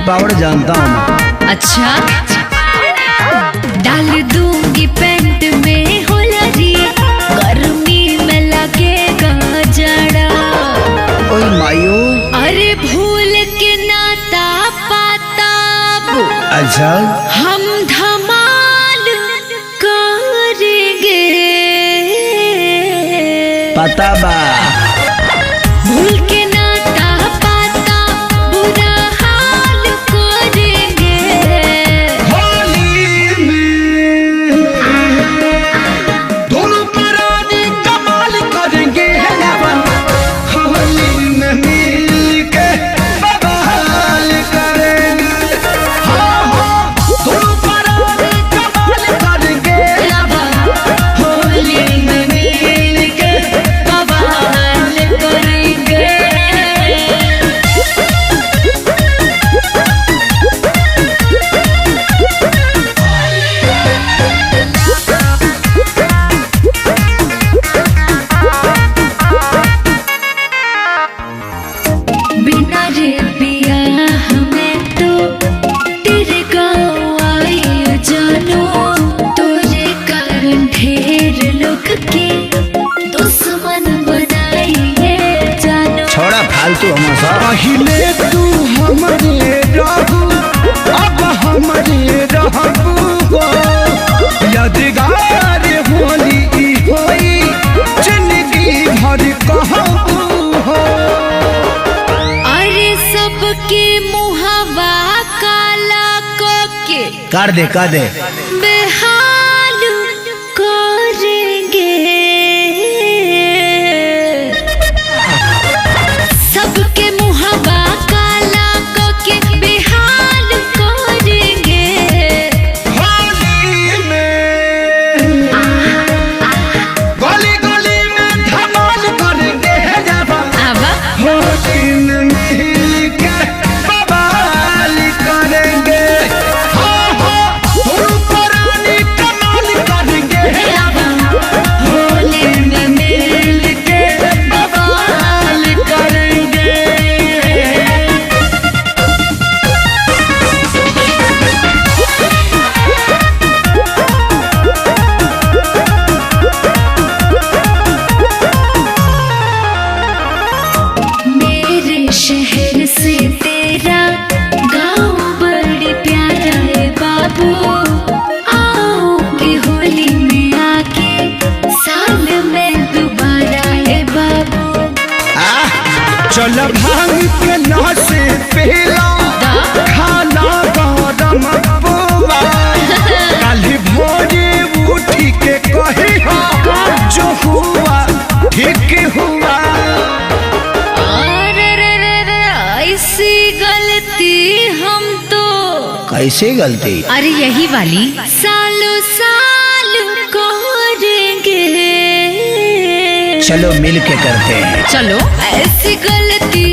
Power जानता हूँ मैं। अच्छा, डाल दूंगी पैंट में होलरी, गर्मी में लगेगा जड़ा। ओए मायू, अरे भूल के नाता पाता अच्छा हम धमाल करेंगे। पता बा भूल के नाता पाता बुरा हाल करेंगे। होली में दोनों परानी कमाल करेंगे। होली में मिल के बवाल करेंगे। हाँ हाँ, दोनों परानी कमाल करेंगे। होली में मिल के बवाल करेंगे। बिना रे पिया हमें तो तेरे गाँव आई जानो, तुझे कारण ढेर लोग के दुश्मन बनाइए जानो। छोड़ा फालतू हमारा। पहले तू हमारे रहू, अब हमारे रहू। यादगार होली ई होई, जिंदगी भर कहबू हो। अरे सबके मुहावा काला के कर दे बेहाल करेंगे। सबके मुहावा काला के बेहाल करेंगे। होली में गली गली में धमाल करेंगे। आवा होली में मिल के बवाल करेंगे। हाँ हाँ, दोनों परानी कमाल करेंगे। होली में मिल के बवाल करेंगे। मेरे शहर से तेरा गाँव बड़ी प्यारा है बाबू। आओगे होली में आके साल में दोबारा है बाबू। चल भांग के नशे पीला, खाना गरम बुआ। कल भोरे उठी के कही हो, जो हुआ ठीक हुआ। अरे रे रे रे, ऐसी गलती हम तो कैसे गलती? अरे यही वाली सालों साल करेंगे। चलो मिल के करते हैं। चलो ऐसी गलती